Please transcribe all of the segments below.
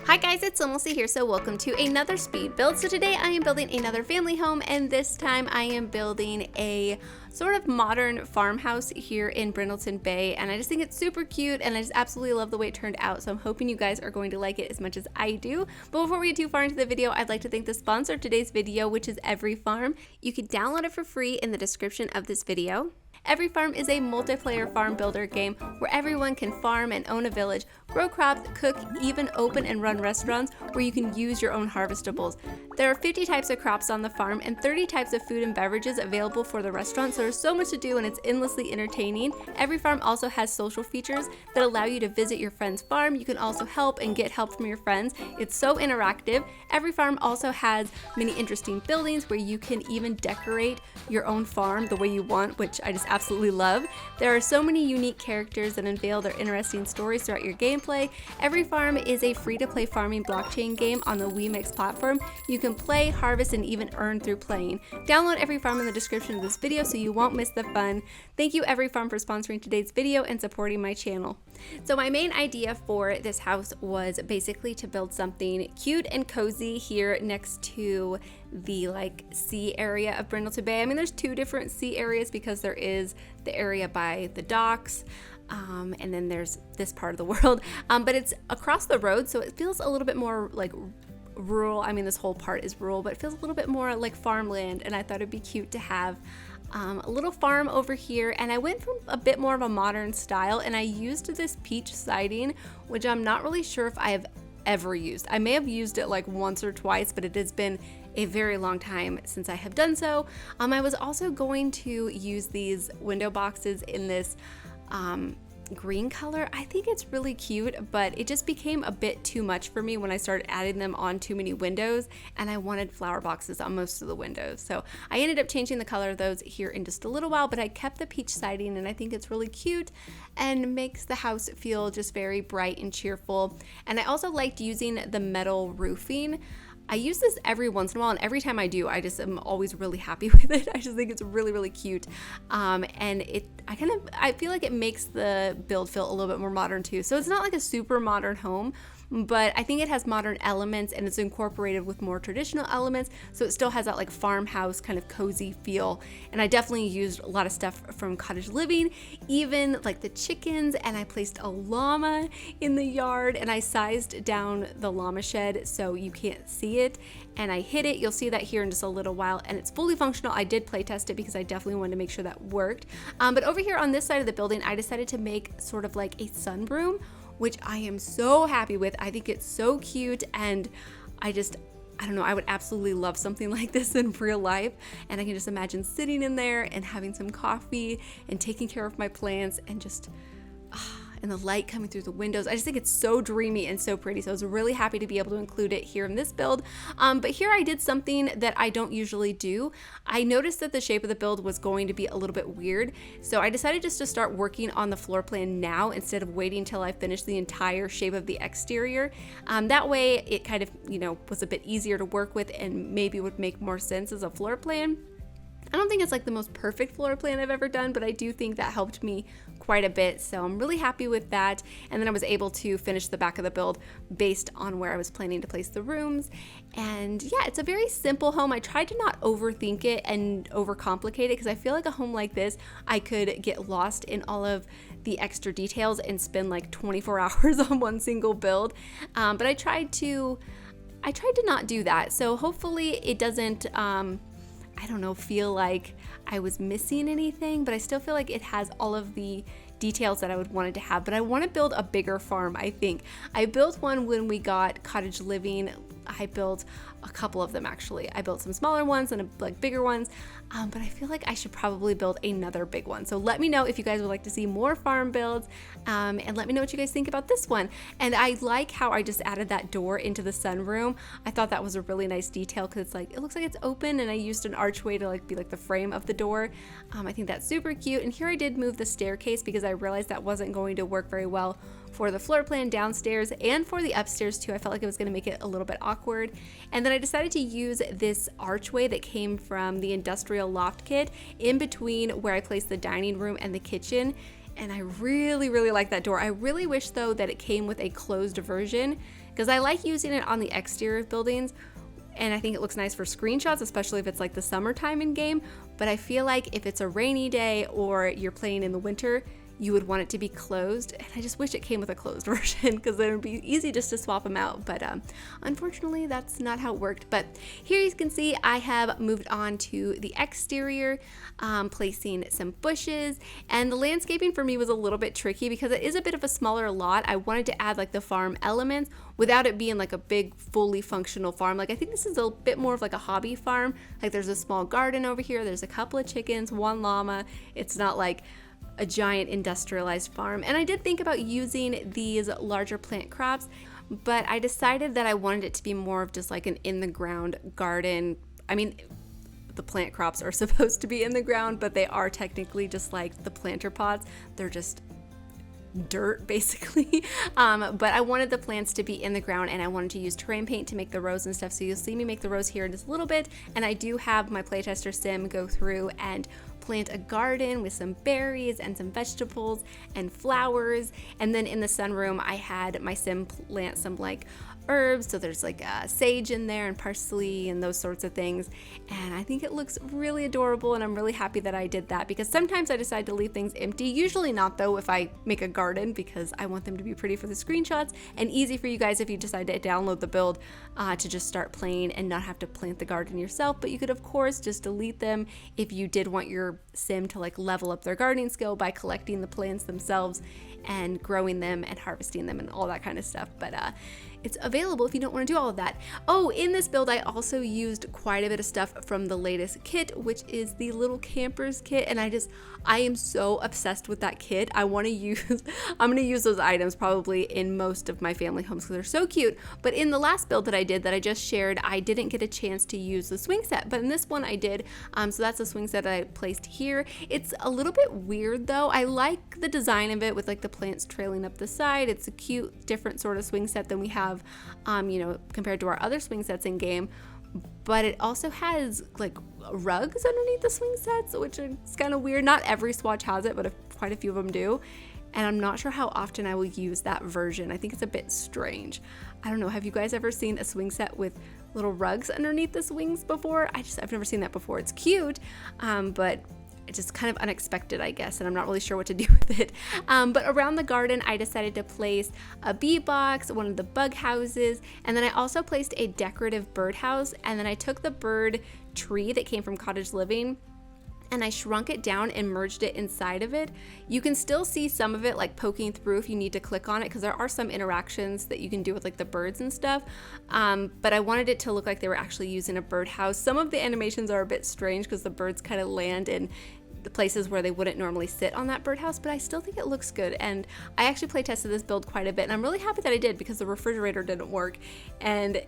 Hi guys, it's SimLicy here, so welcome to another speed build. So today I am building another family home, and this time I am building a sort of modern farmhouse here in Brindleton Bay, and I just think it's super cute and I just absolutely love the way it turned out, so I'm hoping you guys are going to like it as much as I do. But before we get too far into the video, I'd like to thank the sponsor of today's video, which is Every Farm. You can download it for free in the description of this video. Every Farm is a multiplayer farm builder game where everyone can farm and own a village, grow crops, cook, even open and run restaurants where you can use your own harvestables. There are 50 types of crops on the farm and 30 types of food and beverages available for the restaurant, so there's so much to do and it's endlessly entertaining. Every Farm also has social features that allow you to visit your friend's farm. You can also help and get help from your friends. It's so interactive. Every Farm also has many interesting buildings where you can even decorate your own farm the way you want, which I just absolutely love. There are so many unique characters that unveil their interesting stories throughout your gameplay. Every Farm is a free-to-play farming blockchain game on the WeMix platform. You can play, harvest, and even earn through playing. Download Every Farm in the description of this video so you won't miss the fun. Thank you Every Farm for sponsoring today's video and supporting my channel. So my main idea for this house was basically to build something cute and cozy here next to the sea area of Brindleton Bay. I mean, there's two different sea areas because there is the area by the docks, and then there's this part of the world, but it's across the road, so it feels a little bit more like rural. I mean, this whole part is rural, but it feels a little bit more like farmland, and I thought it'd be cute to have a little farm over here. And I went from a bit more of a modern style, and I used this peach siding, which I'm not really sure if I have ever used. I may have used it like once or twice, but it has been a very long time since I have done so. I was also going to use these window boxes in this green color. I think it's really cute, but it just became a bit too much for me when I started adding them on too many windows, and I wanted flower boxes on most of the windows. So I ended up changing the color of those here in just a little while, but I kept the peach siding, and I think it's really cute and makes the house feel just very bright and cheerful. And I also liked using the metal roofing. I use this every once in a while, and every time I do, I just am always really happy with it. I just think it's really, really cute. And I feel like it makes the build feel a little bit more modern too. So it's not like a super modern home, but I think it has modern elements and it's incorporated with more traditional elements. So it still has that like farmhouse kind of cozy feel. And I definitely used a lot of stuff from cottage living, even like the chickens, and I placed a llama in the yard, and I sized down the llama shed so you can't see it, and I hid it. You'll see that here in just a little while, and it's fully functional. I did play test it because I definitely wanted to make sure that worked. But over here on this side of the building, I decided to make sort of like a sunroom, which I am so happy with. I think it's so cute, and I don't know, I would absolutely love something like this in real life. And I can just imagine sitting in there and having some coffee and taking care of my plants and just and the light coming through the windows. I just think it's so dreamy and so pretty. So I was really happy to be able to include it here in this build. But here I did something that I don't usually do. I noticed that the shape of the build was going to be a little bit weird. So I decided just to start working on the floor plan now instead of waiting until I finished the entire shape of the exterior. That way it kind of, was a bit easier to work with and maybe would make more sense as a floor plan. I don't think it's like the most perfect floor plan I've ever done, but I do think that helped me quite a bit. So I'm really happy with that. And then I was able to finish the back of the build based on where I was planning to place the rooms. And yeah, it's a very simple home. I tried to not overthink it and overcomplicate it because I feel like a home like this, I could get lost in all of the extra details and spend like 24 hours on one single build. But I tried to not do that. So hopefully it doesn't, feel like I was missing anything, but I still feel like it has all of the details that I would want it to have. But I want to build a bigger farm, I think. I built one when we got cottage living. I built a couple of them actually. I built some smaller ones and bigger ones, but I feel like I should probably build another big one. So let me know if you guys would like to see more farm builds, and let me know what you guys think about this one. And I like how I just added that door into the sunroom. I thought that was a really nice detail because it looks like it's open, and I used an archway to be like the frame of the door. I think that's super cute. And here I did move the staircase because I realized that wasn't going to work very well for the floor plan downstairs and for the upstairs too. I felt like it was going to make it a little bit awkward. And then I decided to use this archway that came from the industrial loft kit in between where I placed the dining room and the kitchen. and I really, really like that door. I really wish though that it came with a closed version, because I like using it on the exterior of buildings, and I think it looks nice for screenshots, especially if it's like the summertime in game. But I feel like if it's a rainy day or you're playing in the winter, you would want it to be closed, and I just wish it came with a closed version, because then it would be easy just to swap them out. But unfortunately that's not how it worked. But here you can see I have moved on to the exterior, placing some bushes, and the landscaping for me was a little bit tricky because it is a bit of a smaller lot. I wanted to add like the farm elements without it being like a big fully functional farm. Like I think this is a bit more of like a hobby farm. Like there's a small garden over here, there's a couple of chickens, one llama. It's not like a giant industrialized farm. And I did think about using these larger plant crops, but I decided that I wanted it to be more of just like an in the ground garden. I mean, the plant crops are supposed to be in the ground, but they are technically just like the planter pots. They're just dirt basically. But I wanted the plants to be in the ground, and I wanted to use terrain paint to make the rows and stuff. So you'll see me make the rows here in just a little bit, and I do have my playtester Sim go through and plant a garden with some berries and some vegetables and flowers. And then in the sunroom I had my Sim plant some like herbs, so there's like sage in there and parsley and those sorts of things, and I think it looks really adorable, and I'm really happy that I did that, because sometimes I decide to leave things empty. Usually not though if I make a garden, because I want them to be pretty for the screenshots and easy for you guys if you decide to download the build to just start playing and not have to plant the garden yourself. But you could of course just delete them if you did want your Sim to like level up their gardening skill by collecting the plants themselves and growing them and harvesting them and all that kind of stuff. But it's available if you don't want to do all of that. Oh, in this build I also used quite a bit of stuff from the latest kit, which is the little campers kit, and I am so obsessed with that kit. I'm gonna use those items probably in most of my family homes because they're so cute. But in the last build that I did that I just shared, I didn't get a chance to use the swing set, but in this one I did. So that's a swing set that I placed here. It's a little bit weird though. I like the design of it with like the plants trailing up the side. It's a cute different sort of swing set than we have compared to our other swing sets in game. But it also has like rugs underneath the swing sets, which is kind of weird. Not every swatch has it, but quite a few of them do. And I'm not sure how often I will use that version. I think it's a bit strange. I don't know, have you guys ever seen a swing set with little rugs underneath the swings before? I've never seen that before. It's cute, but it's just kind of unexpected, I guess, and I'm not really sure what to do with it. But around the garden, I decided to place a bee box, one of the bug houses, and then I also placed a decorative bird house, and then I took the bird tree that came from Cottage Living and I shrunk it down and merged it inside of it. You can still see some of it like poking through if you need to click on it, because there are some interactions that you can do with like the birds and stuff. But I wanted it to look like they were actually using a birdhouse. Some of the animations are a bit strange because the birds kind of land in the places where they wouldn't normally sit on that birdhouse, but I still think it looks good. And I actually play tested this build quite a bit, and I'm really happy that I did, because the refrigerator didn't work, and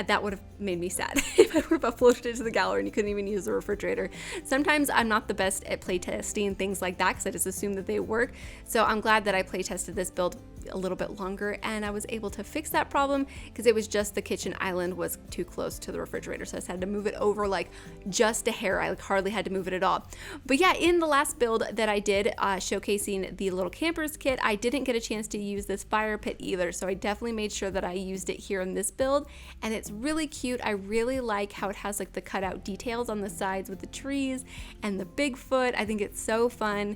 that would have made me sad if I would have uploaded it to the gallery and you couldn't even use the refrigerator. Sometimes I'm not the best at playtesting things like that because I just assume that they work. So I'm glad that I playtested this build a little bit longer and I was able to fix that problem, because it was just the kitchen island was too close to the refrigerator, so I just had to move it over like just a hair. I hardly had to move it at all. But yeah, in the last build that I did showcasing the little campers kit, I didn't get a chance to use this fire pit either, so I definitely made sure that I used it here in this build, and it's really cute. I really like how it has like the cutout details on the sides with the trees and the Bigfoot. I think it's so fun,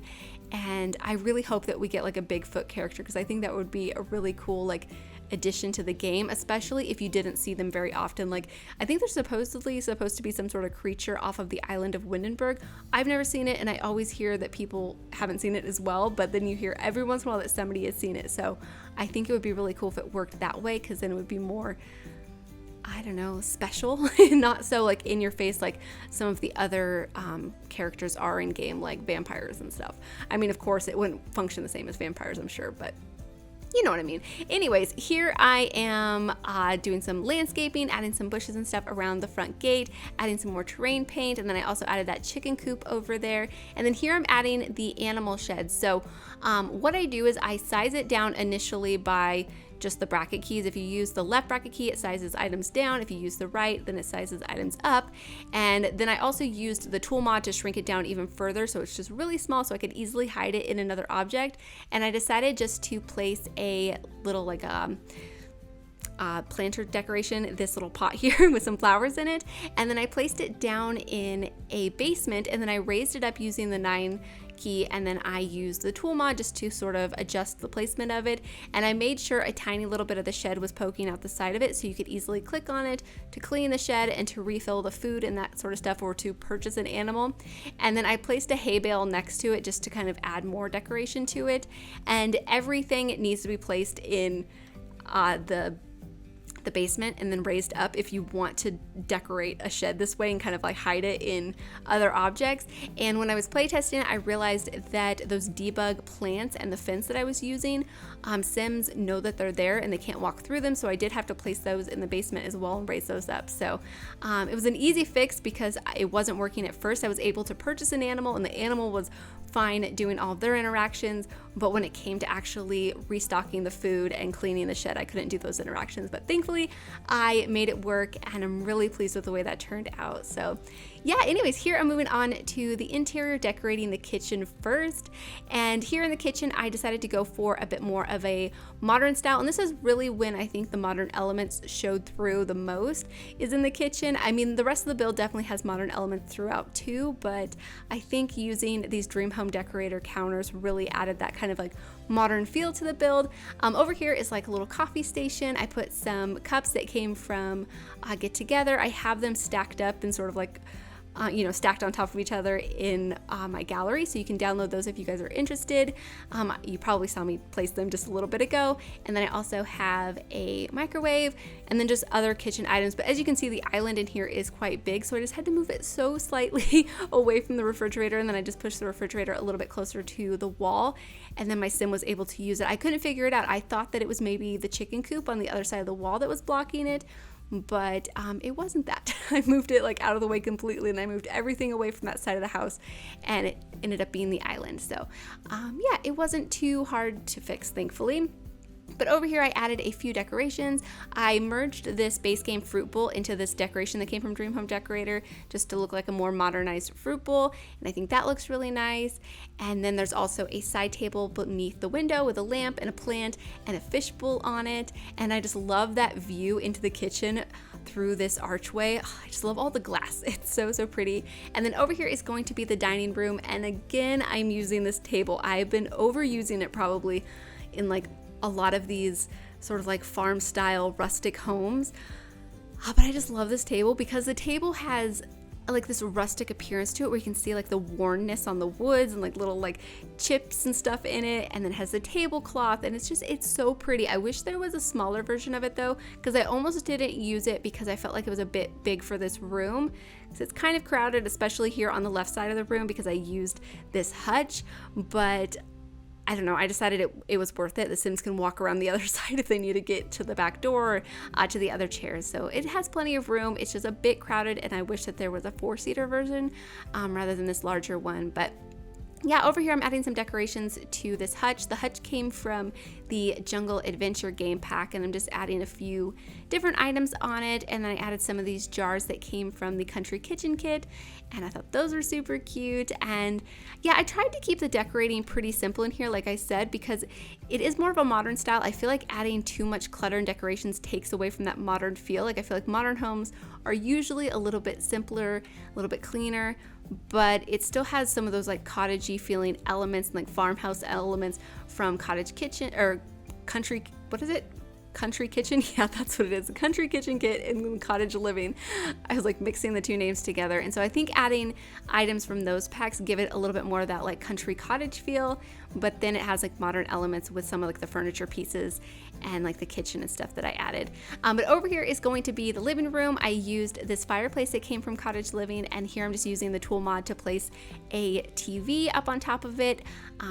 and I really hope that we get like a Bigfoot character, because I think that would be a really cool like addition to the game, especially if you didn't see them very often. Like, I think they're supposedly supposed to be some sort of creature off of the island of Windenburg. I've never seen it, and I always hear that people haven't seen it as well, but then you hear every once in a while that somebody has seen it. So I think it would be really cool if it worked that way, because then it would be more, I don't know, special, not so like in your face like some of the other characters are in game, like vampires and stuff. I mean, of course it wouldn't function the same as vampires, I'm sure, but you know what I mean. Anyways, here I am doing some landscaping, adding some bushes and stuff around the front gate, adding some more terrain paint, and then I also added that chicken coop over there. And then here I'm adding the animal sheds. So what I do is I size it down initially by just the bracket keys. If you use the left bracket key, it sizes items down. If you use the right, then it sizes items up. And then I also used the tool mod to shrink it down even further, so it's just really small so I could easily hide it in another object. And I decided just to place a little like planter decoration, this little pot here with some flowers in it, and then I placed it down in a basement, and then I raised it up using the 9 key, and then I used the tool mod just to sort of adjust the placement of it. And I made sure a tiny little bit of the shed was poking out the side of it so you could easily click on it to clean the shed and to refill the food and that sort of stuff, or to purchase an animal. And then I placed a hay bale next to it just to kind of add more decoration to it. And everything needs to be placed in the basement and then raised up if you want to decorate a shed this way and kind of like hide it in other objects. And when I was playtesting it, I realized that those debug plants and the fence that I was using, Sims know that they're there and they can't walk through them, so I did have to place those in the basement as well and raise those up. So it was an easy fix because it wasn't working at first. I was able to purchase an animal and the animal was fine doing all of their interactions, but when it came to actually restocking the food and cleaning the shed, I couldn't do those interactions. But thankfully I made it work and I'm really pleased with the way that turned out. So yeah, anyways, here I'm moving on to the interior, decorating the kitchen first. And here in the kitchen, I decided to go for a bit more of a modern style. And this is really when I think the modern elements showed through the most, is in the kitchen. I mean, the rest of the build definitely has modern elements throughout too, but I think using these Dream Home Decorator counters really added that kind of like modern feel to the build. Over here is like a little coffee station. I put some cups that came from Get Together. I have them stacked up and sort of like stacked on top of each other in my gallery, so you can download those if you guys are interested. You probably saw me place them just a little bit ago. And then I also have a microwave and then just other kitchen items. But as you can see, the island in here is quite big, so I just had to move it so slightly away from the refrigerator, and then I just pushed the refrigerator a little bit closer to the wall, and then my Sim was able to use it. I couldn't figure it out. I thought that it was maybe the chicken coop on the other side of the wall that was blocking it, but it wasn't that. I moved it like out of the way completely, and I moved everything away from that side of the house, and it ended up being the island. So yeah, it wasn't too hard to fix, thankfully. But over here I added a few decorations. I merged this base game fruit bowl into this decoration that came from Dream Home Decorator just to look like a more modernized fruit bowl, and I think that looks really nice. And then there's also a side table beneath the window with a lamp and a plant and a fishbowl on it, and I just love that view into the kitchen through this archway. Oh, I just love all the glass. It's so pretty. And then over here is going to be the dining room, and again I'm using this table. I've been overusing it probably in like a lot of these sort of like farm style rustic homes, but I just love this table because the table has like this rustic appearance to it, where you can see like the wornness on the woods and like little like chips and stuff in it, and then it has the tablecloth, and it's so pretty. I wish there was a smaller version of it though, because I almost didn't use it because I felt like it was a bit big for this room, because it's kind of crowded, especially here on the left side of the room, because I used this hutch. But I don't know, I decided it was worth it. The Sims can walk around the other side if they need to get to the back door or to the other chairs. So it has plenty of room. It's just a bit crowded, and I wish that there was a 4-seater version rather than this larger one. But yeah, over here I'm adding some decorations to this hutch. The hutch came from the Jungle Adventure game pack, and I'm just adding a few different items on it. And then I added some of these jars that came from the Country Kitchen kit, and I thought those were super cute. And yeah, I tried to keep the decorating pretty simple in here, like I said, because it is more of a modern style. I feel like adding too much clutter and decorations takes away from that modern feel. Like I feel like modern homes are usually a little bit simpler, a little bit cleaner, but it still has some of those like cottagey feeling elements and like farmhouse elements from Cottage Kitchen or Country, what is it? Country Kitchen? Yeah, that's what it is. The Country Kitchen kit and Cottage Living. I was like mixing the two names together. And so I think adding items from those packs give it a little bit more of that like country cottage feel, but then it has like modern elements with some of like the furniture pieces and like the kitchen and stuff that I added. But over here is going to be the living room. I used this fireplace that came from Cottage Living, and here I'm just using the tool mod to place a TV up on top of it.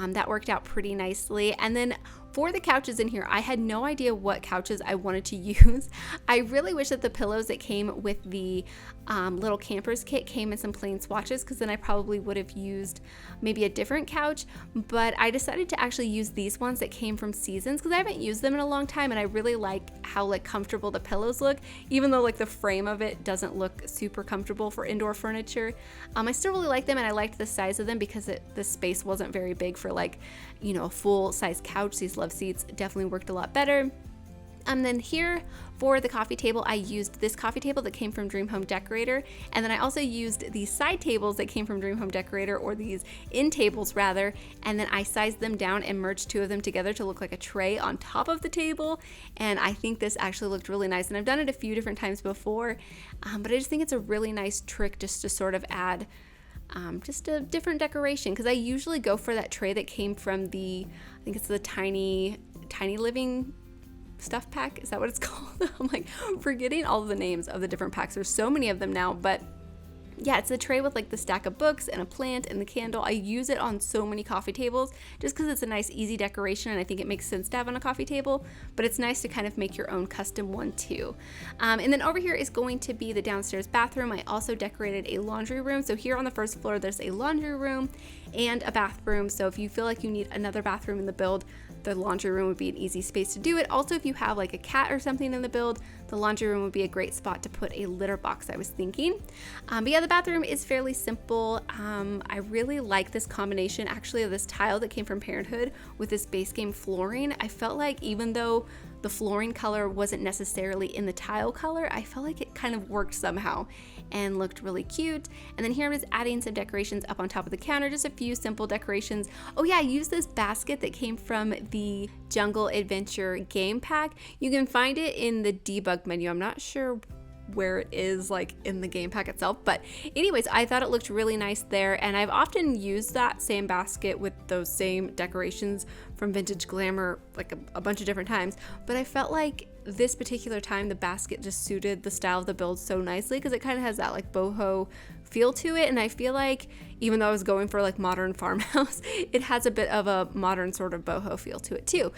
That worked out pretty nicely. And then for the couches in here, I had no idea what couches I wanted to use. I really wish that the pillows that came with the little campers kit came in some plain swatches, because then I probably would have used maybe a different couch, but I decided to actually use these ones that came from Seasons because I haven't used them in a long time, and I really like how like comfortable the pillows look, even though like the frame of it doesn't look super comfortable for indoor furniture. I still really like them, and I liked the size of them because the space wasn't very big for like, you know, a full size couch. These love seats definitely worked a lot better. And then here for the coffee table, I used this coffee table that came from Dream Home Decorator. And then I also used these side tables that came from Dream Home Decorator, or these end tables rather. And then I sized them down and merged two of them together to look like a tray on top of the table. And I think this actually looked really nice. And I've done it a few different times before, but I just think it's a really nice trick just to sort of add just a different decoration, because I usually go for that tray that came from I think it's the tiny living stuff pack. Is that what it's called? I'm like forgetting all of the names of the different packs. There's so many of them now, but yeah, it's the tray with like the stack of books and a plant and the candle. I use it on so many coffee tables just because it's a nice easy decoration, and I think it makes sense to have on a coffee table, but it's nice to kind of make your own custom one too. And then over here is going to be the downstairs bathroom. I also decorated a laundry room. So here on the first floor, there's a laundry room and a bathroom. So if you feel like you need another bathroom in the build, the laundry room would be an easy space to do it. Also, if you have like a cat or something in the build, the laundry room would be a great spot to put a litter box, I was thinking. But yeah, the bathroom is fairly simple. I really like this combination actually of this tile that came from Parenthood with this base game flooring. I felt like even though the flooring color wasn't necessarily in the tile color, I felt like it kind of worked somehow and looked really cute. And then here I'm just adding some decorations up on top of the counter, just a few simple decorations. Oh yeah, I used this basket that came from the Jungle Adventure game pack. You can find it in the debug menu. I'm not sure where it is like in the game pack itself, but anyways, I thought it looked really nice there, and I've often used that same basket with those same decorations from Vintage Glamour like a bunch of different times, but I felt like this particular time the basket just suited the style of the build so nicely because it kind of has that like boho feel to it, and I feel like even though I was going for like modern farmhouse, it has a bit of a modern sort of boho feel to it too.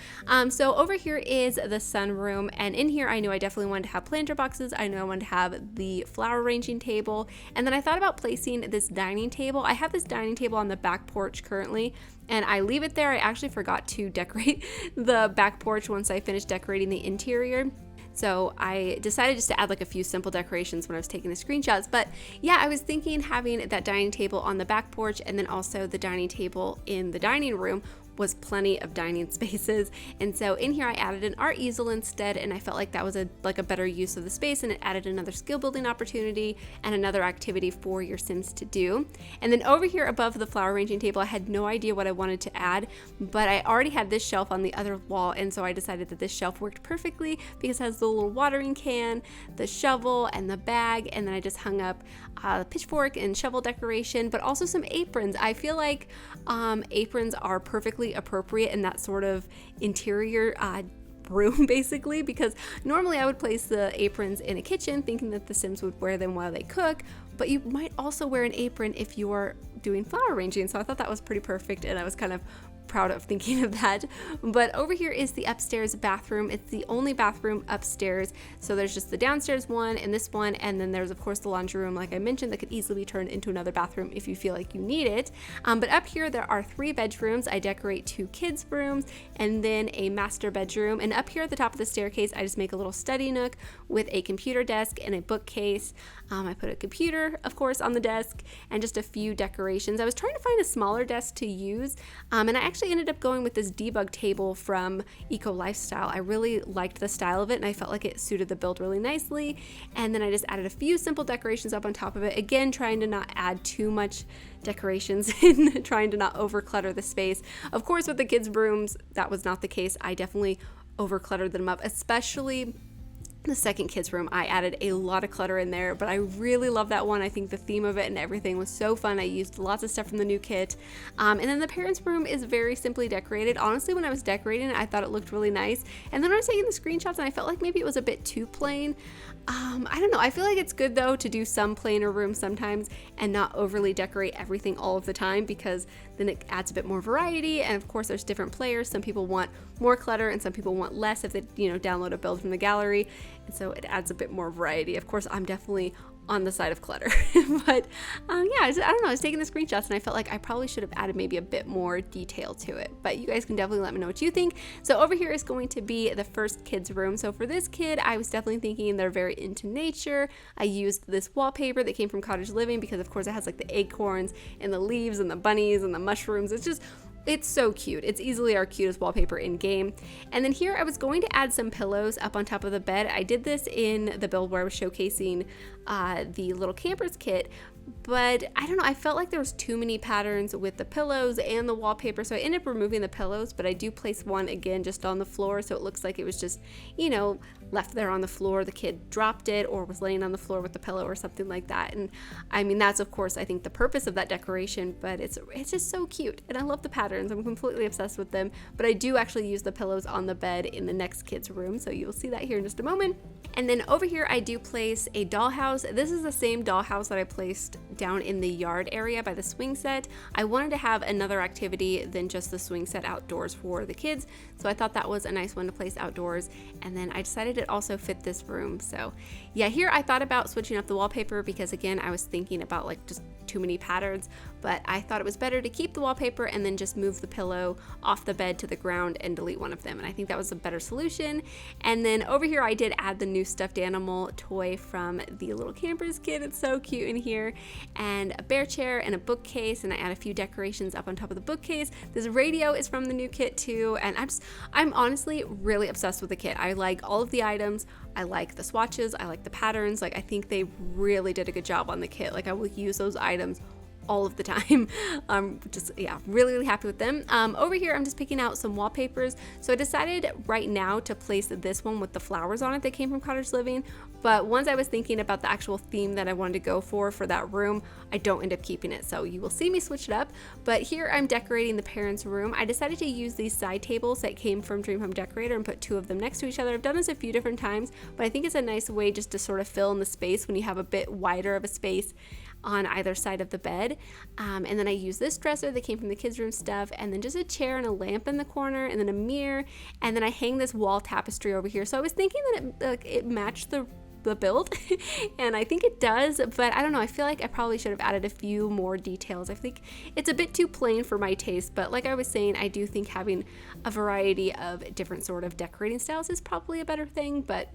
So over here is the sunroom, and in here I knew I definitely wanted to have planter boxes. I knew I wanted to have the flower arranging table, and then I thought about placing this dining table. I have this dining table on the back porch currently, and I leave it there. I actually forgot to decorate the back porch once I finished decorating the interior. So I decided just to add like a few simple decorations when I was taking the screenshots. But yeah, I was thinking having that dining table on the back porch and then also the dining table in the dining room was plenty of dining spaces. And so in here I added an art easel instead, and I felt like that was a better use of the space, and it added another skill building opportunity and another activity for your Sims to do. And then over here above the flower arranging table, I had no idea what I wanted to add, but I already had this shelf on the other wall, and so I decided that this shelf worked perfectly because it has the little watering can, the shovel, and the bag, and then I just hung up the pitchfork and shovel decoration, but also some aprons. I feel like aprons are perfectly appropriate in that sort of interior room basically, because normally I would place the aprons in a kitchen thinking that the Sims would wear them while they cook, but you might also wear an apron if you are doing flower arranging, so I thought that was pretty perfect, and I was kind of proud of thinking of that. But over here is the upstairs bathroom. It's the only bathroom upstairs, so there's just the downstairs one and this one, and then there's of course the laundry room like I mentioned that could easily be turned into another bathroom if you feel like you need it. But up here there are 3 bedrooms. I decorate 2 kids rooms and then a master bedroom, and up here at the top of the staircase I just make a little study nook with a computer desk and a bookcase. I put a computer of course on the desk and just a few decorations. I was trying to find a smaller desk to use, and I actually ended up going with this debug table from Eco Lifestyle. I really liked the style of it and I felt like it suited the build really nicely, and then I just added a few simple decorations up on top of it, again trying to not add too much decorations and trying to not over clutter the space. Of course with the kids' rooms that was not the case. I definitely over cluttered them up, especially The second kids room, I added a lot of clutter in there, but I really love that one. I think the theme of it and everything was so fun. I used lots of stuff from the new kit. And then the parents room is very simply decorated. Honestly, when I was decorating it, I thought it looked really nice. And then I was taking the screenshots and I felt like maybe it was a bit too plain. I don't know. I feel like it's good though to do some plainer rooms sometimes and not overly decorate everything all of the time, because then it adds a bit more variety. And of course there's different players. Some people want more clutter and some people want less if they, download a build from the gallery. And so it adds a bit more variety. Of course, I'm definitely on the side of clutter. But yeah, I don't know. I was taking the screenshots and I felt like I probably should have added maybe a bit more detail to it. But you guys can definitely let me know what you think. So over here is going to be the first kid's room. So for this kid, I was definitely thinking they're very into nature. I used this wallpaper that came from Cottage Living because of course it has like the acorns and the leaves and the bunnies and the mushrooms. It's so cute. It's easily our cutest wallpaper in game. And then here I was going to add some pillows up on top of the bed. I did this in the build where I was showcasing the little campers kit, but I don't know, I felt like there was too many patterns with the pillows and the wallpaper, so I ended up removing the pillows, but I do place one again just on the floor, so it looks like it was just, left there on the floor. The kid dropped it or was laying on the floor with the pillow or something like that. And I mean, that's of course I think the purpose of that decoration, but it's just so cute and I love the patterns. I'm completely obsessed with them. But I do actually use the pillows on the bed in the next kid's room, so you'll see that here in just a moment. And then over here I do place a dollhouse. This is the same dollhouse that I placed down in the yard area by the swing set. I wanted to have another activity than just the swing set outdoors for the kids, so I thought that was a nice one to place outdoors. And then I decided it also fit this room. So yeah, here I thought about switching up the wallpaper because again I was thinking about like just too many patterns, but I thought it was better to keep the wallpaper and then just move the pillow off the bed to the ground and delete one of them, and I think that was a better solution. And then over here I did add the new stuffed animal toy from the little campers kit. It's so cute in here, and a bear chair and a bookcase, and I add a few decorations up on top of the bookcase. This radio is from the new kit too, and I'm honestly really obsessed with the kit. I like all of the items. I like the swatches. I like the patterns. Like I think they really did a good job on the kit. Like I will use those items all of the time. Really happy with them. Over here I'm just picking out some wallpapers. So I decided right now to place this one with the flowers on it that came from Cottage Living, but once I was thinking about the actual theme that I wanted to go for that room, I don't end up keeping it, so you will see me switch it up. But here I'm decorating the parents' room. I decided to use these side tables that came from Dream Home Decorator and put two of them next to each other. I've done this a few different times, but I think it's a nice way just to sort of fill in the space when you have a bit wider of a space on either side of the bed. And then I use this dresser that came from the kids' room stuff, and then just a chair and a lamp in the corner, and then a mirror, and then I hang this wall tapestry over here. So I was thinking that it matched the build and I think it does, but I don't know, I feel like I probably should have added a few more details. I think it's a bit too plain for my taste, but like I was saying, I do think having a variety of different sort of decorating styles is probably a better thing, but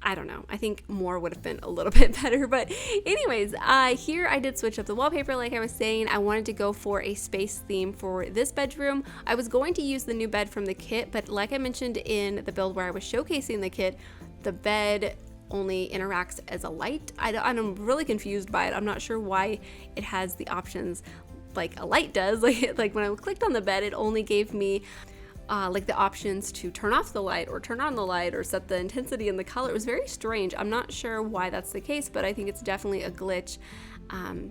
I don't know. I think more would have been a little bit better. But anyways, here I did switch up the wallpaper. Like I was saying, I wanted to go for a space theme for this bedroom. I was going to use the new bed from the kit, but like I mentioned in the build where I was showcasing the kit, the bed only interacts as a light. I'm really confused by it. I'm not sure why it has the options like a light does. Like when I clicked on the bed, it only gave me like the options to turn off the light or turn on the light or set the intensity and the color. It was very strange. I'm not sure why that's the case, but I think it's definitely a glitch.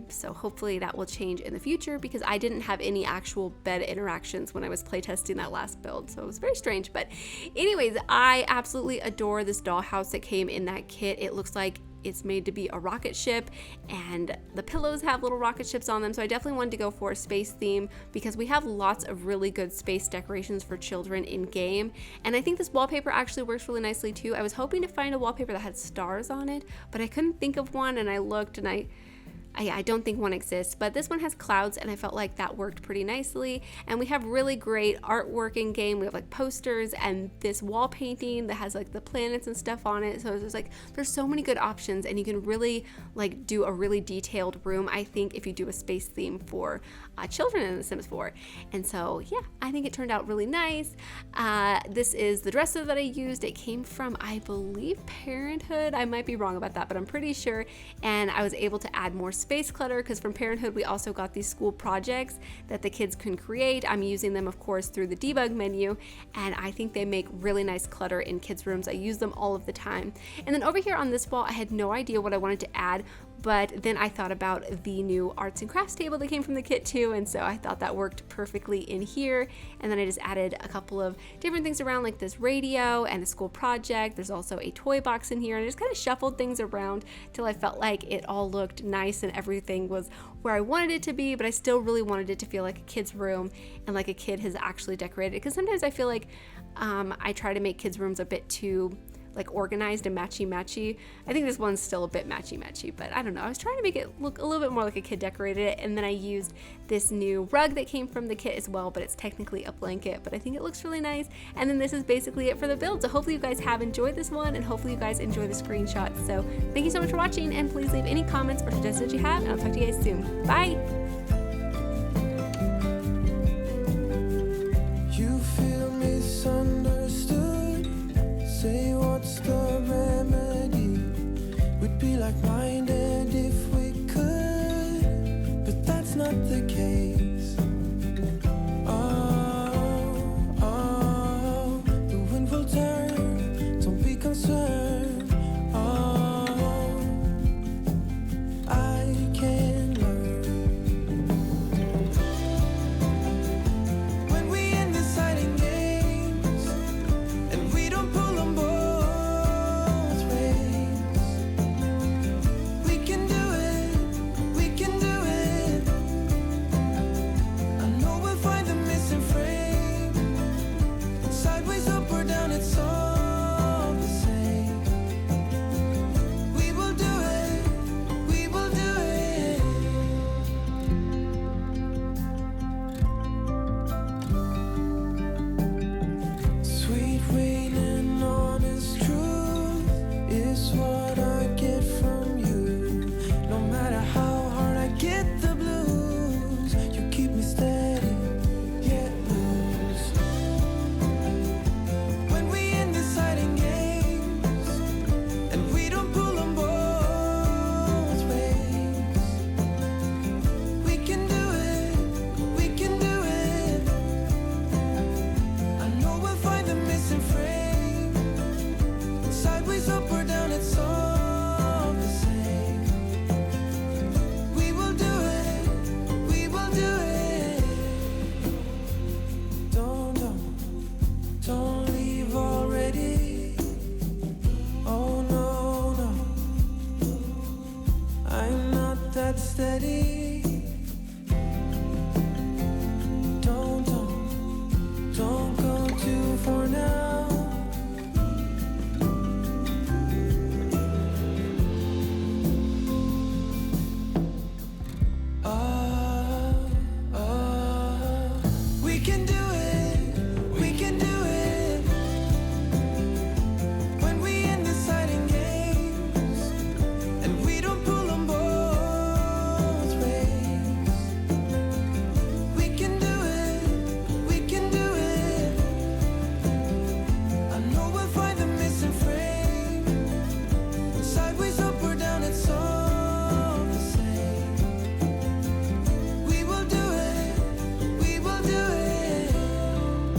So hopefully that will change in the future, because I didn't have any actual bed interactions when I was playtesting that last build, so it was very strange. But anyways, I absolutely adore this dollhouse that came in that kit. It looks like it's made to be a rocket ship, and the pillows have little rocket ships on them, so I definitely wanted to go for a space theme because we have lots of really good space decorations for children in game. And I think this wallpaper actually works really nicely too. I was hoping to find a wallpaper that had stars on it, but I couldn't think of one, and I looked and I don't think one exists, but this one has clouds, and I felt like that worked pretty nicely. And we have really great artwork in game. We have like posters and this wall painting that has like the planets and stuff on it. So there's so many good options, and you can really like do a really detailed room, I think, if you do a space theme for children in The Sims 4. And so yeah, I think it turned out really nice. This is the dresser that I used. It came from, I believe, Parenthood. I might be wrong about that, but I'm pretty sure. And I was able to add more space clutter, because from Parenthood we also got these school projects that the kids can create. I'm using them, of course, through the debug menu, and I think they make really nice clutter in kids' rooms. I use them all of the time. And then over here on this wall, I had no idea what I wanted to add, but then I thought about the new arts and crafts table that came from the kit too, and so I thought that worked perfectly in here. And then I just added a couple of different things around, like this radio and a school project. There's also a toy box in here, and I just kind of shuffled things around till I felt like it all looked nice and everything was where I wanted it to be, but I still really wanted it to feel like a kid's room and like a kid has actually decorated it, because sometimes I feel like I try to make kids' rooms a bit too like organized and matchy-matchy. I think this one's still a bit matchy-matchy, but I don't know. I was trying to make it look a little bit more like a kid decorated it, and then I used this new rug that came from the kit as well, but it's technically a blanket, but I think it looks really nice. And then this is basically it for the build. So hopefully you guys have enjoyed this one, and hopefully you guys enjoy the screenshots. So thank you so much for watching, and please leave any comments or suggestions you have, and I'll talk to you guys soon. Bye!